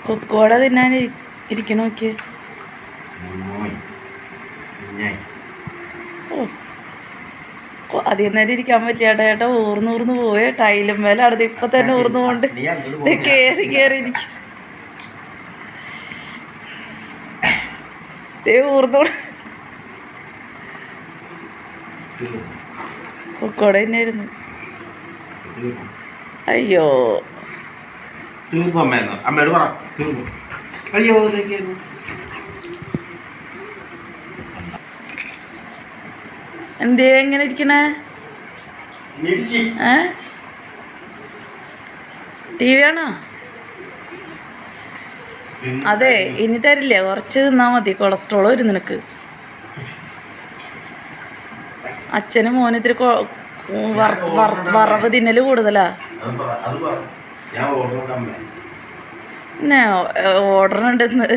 കൊക്കോട തിന്നാൻ ഇരിക്കണ നോക്കിയേ. ഓ അധികം നേരം ഇരിക്കാൻ പറ്റില്ല ചേട്ടാ. ഊർന്നൂർന്ന് പോയേ. ടൈലും മേലെ അടുത്ത് ഇപ്പൊ തന്നെ ഊർന്നുകൊണ്ട് കേറി ഇരിക്കും. ഊർന്നോട് കൊക്കോട തന്നെയായിരുന്നു. അയ്യോ എന്തേ എങ്ങനെ ഇരിക്കണേ? ടി വി ആണോ? അതെ ഇനി തരില്ല, കുറച്ച് തിന്നാ മതി. കൊളസ്ട്രോൾ വരും നിനക്ക്. അച്ഛനും മോനും ഇത്തിരി വറവ് തിന്നല് കൂടുതലാ. പിന്നെ ഓർഡറുണ്ടെന്ന്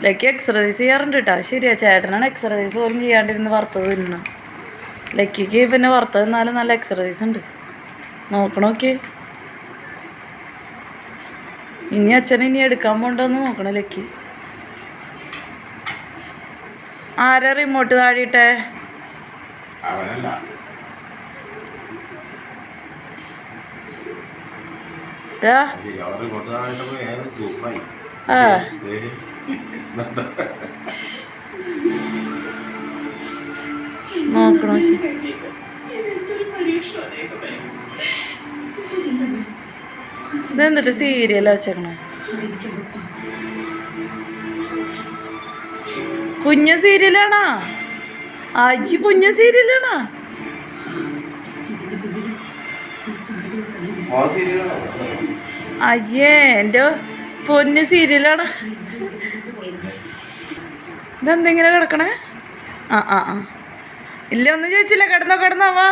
ലക്കി എക്സർസൈസ് ചെയ്യാറുണ്ട് കേട്ടോ. ശരിയാ, ചേട്ടനാണ് എക്സർസൈസ് പോലും ചെയ്യാണ്ടിരുന്ന് വറുത്തത് തിന്നണം. ലക്കിക്ക് പിന്നെ വറുത്തത് തിന്നാലും നല്ല എക്സർസൈസ് ഉണ്ട്. നോക്കണോക്കെ ഇനി അച്ഛനെ ഇനി എടുക്കാൻ പോണ്ടെന്ന് നോക്കണം ലക്കി. ആരാ റിമോട്ട് താഴെയിട്ടെ? നോക്കണോ ഇതെന്നിട്ട് സീരിയലാ വെച്ചേക്കണേ? കുഞ്ഞ സീരിയലാണോ? അയ്യ കുഞ്ഞ സീരിയലാണോ? അയ്യേ എൻ്റെ പൊന്ന് സീരിയലാണ്. ഇതെന്തെങ്ങനെ കിടക്കണേ? ആ ആ ആ ഇല്ല ഒന്നും ചോദിച്ചില്ല. കിടന്നോ വാ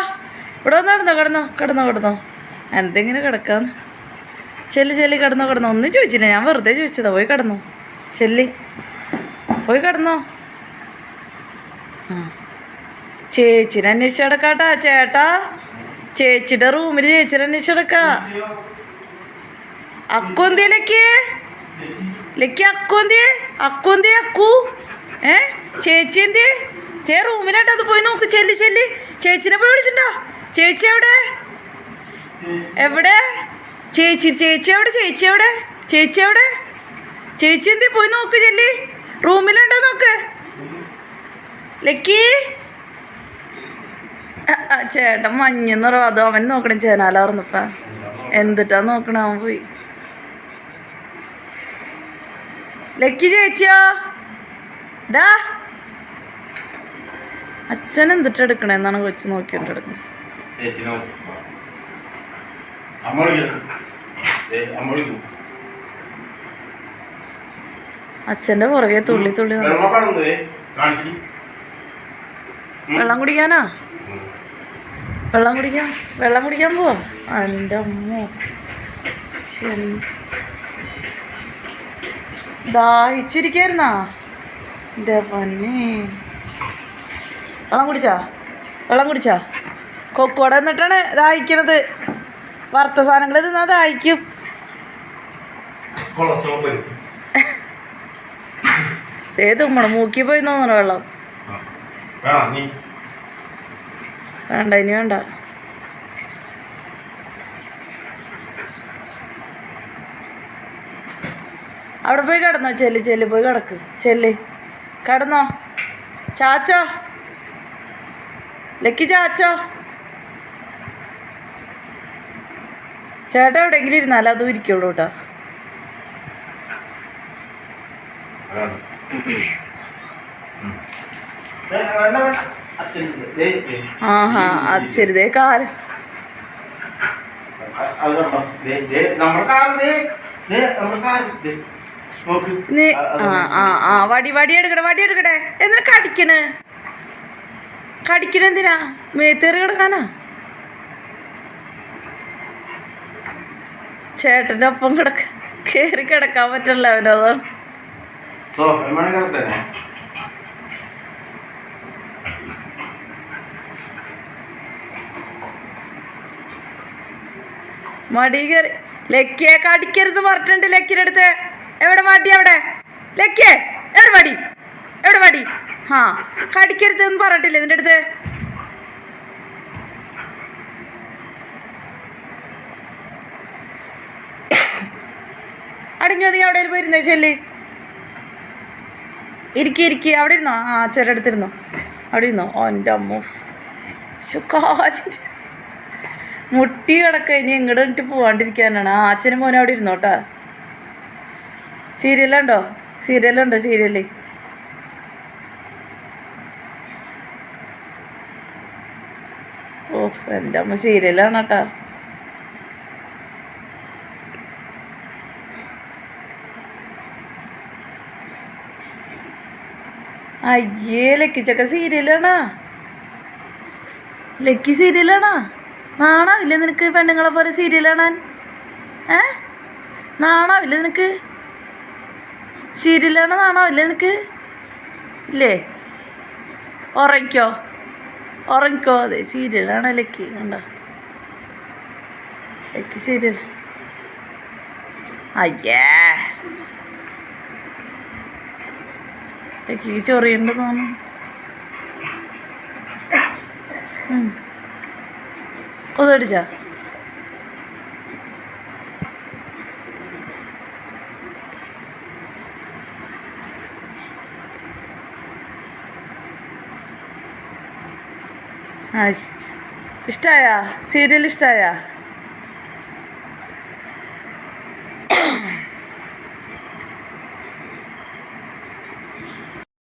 ഇവിടെ വന്ന് കിടന്നോ എന്തെങ്ങനെ കിടക്കാന്ന്. ചെല്ലി കിടന്നോ. ഒന്നും ചോദിച്ചില്ല, ഞാൻ വെറുതെ ചോദിച്ചതാ. പോയി കിടന്നോ, ചെല്ലി പോയി കിടന്നോ. ആ ചേച്ചിനെ അന്വേഷിച്ച് കിടക്കാട്ടാ ചേട്ടാ. ചേച്ചിയുടെ റൂമിൽ ചേച്ചിനെ അന്വേഷിച്ച് കിടക്കാ. അക്കു എന്തിയെ ലക്കി അക്കു ചേച്ചി എന്തിയെ? റൂമിലാട്ടോ. അത് പോയി നോക്ക്. ചെല്ലി ചേച്ചിനെ പോയി വിളിച്ചിട്ടുണ്ടോ? ചേച്ചി എവിടെ? ചേച്ചി എവിടെ? ചേച്ചി എന്തി? പോയി നോക്ക്. ചെല്ലി റൂമിലുണ്ടോ നോക്ക്. ലക്കി ചേട്ടൻ മഞ്ഞെന്ന് പറ. അതോ അവൻ നോക്കണം. ചേനാല പറഞ്ഞപ്പ എന്തിട്ടാ നോക്കണ? അവൻ പോയി. ലക്കി ചേച്ചിയോ? ഡാ അച്ഛൻ എന്തിട്ട് എടുക്കണെന്നാണ് കൊച്ചു നോക്കിയിട്ട് എടുക്കുന്നത്. അച്ഛൻ്റെ പുറകെ തുള്ളി വെള്ളം കുടിക്കാനാ? വെള്ളം കുടിക്കാൻ പോവാ. എൻ്റെ അമ്മ ശരി ദാഹിച്ചിരിക്കായിരുന്നാ എൻ്റെ പൊന്നെ. വെള്ളം കുടിച്ചാ? കൊക്കോട എന്നിട്ടാണ് ദാഹിക്കണത്. വറുത്ത സാധനങ്ങൾ തിന്നാ ദാഹിക്കും. തുമ്മണം. മൂക്കി പോയി തോന്നണ വെള്ളം. വേണ്ട ഇനി വേണ്ട. അവിടെ പോയി കിടന്നോ. ചെല്ലി പോയി കിടക്ക്. കിടന്നോ. ചാച്ചോ ലക്കി ചാച്ചോ. ചേട്ടാ എവിടെയെങ്കിലും ഇരുന്നാലോ അതും ഇരിക്കുള്ളൂ കേട്ടോ. ആഹാ അത് ശരി. ദേ കാല് വടി എടുക്കട്ടെ. എന്തിനാ കടിക്കണെന്തിനാ? മേത്തേറി കിടക്കാനാ? ചേട്ടൻ്റെ ഒപ്പം കേറി കിടക്കാൻ പറ്റില്ല അവനതാണ്. മടി കയറി ലക്കിയെ കടിക്കരുത് പറഞ്ഞിട്ടുണ്ട് ലക്കിയുടെ അടുത്ത്. എവിടെ മടി? അവിടെ ലക്കിയേ എവിടെ മടി? എവിടെ മടി? ആ കടിക്കരുത് എന്ന് പറഞ്ഞിട്ടില്ലേ നിൻ്റെ അടുത്ത്? അടങ്ങി നീ അവിടെ പോയിരുന്നേ ചെല്ലി. ഇരിക്കി അവിടെ ഇരുന്നോ? ആ ചെറുടുത്തിരുന്നോ? അവിടെ ഇരുന്നോ? ഓ എൻ്റെ അമ്മ മുട്ടി കിടക്ക. ഇനി ഇങ്ങോട്ട് വന്നിട്ട് പോവാണ്ടിരിക്കാനാണ്. ആ അച്ഛനും മോനും അവിടെ ഇരുന്നോട്ടാ. സീരിയലുണ്ടോ? സീരിയലുണ്ടോ? സീരിയല് ഓ എൻ്റെ അമ്മ സീരിയലാണ് കേട്ടാ. അയ്യേ ലക്കിച്ചക്ക സീരിയലാണാ? ലക്കി സീരിയലാണാ? നാണാവില്ലേ നിനക്ക് പെണ്ണുങ്ങളെ പോലെ സീരിയൽ കാണാൻ? നാണാവില്ലേ നിനക്ക്? സീരിയൽ കാണാൻ നാണാവില്ലേ നിനക്ക്? ഇല്ലേ? ഉറങ്ങിക്കോ. അതെ സീരിയലാണ് ലക്കി. കണ്ടോ ലക്കി സീരിയൽ. അയ്യേ ലക്കി ചൊറിയുണ്ട് തോന്നുന്നു. കൊതടിച്ചാ? ഇഷ്ടായ സീരിയൽ? ഇഷ്ടായ?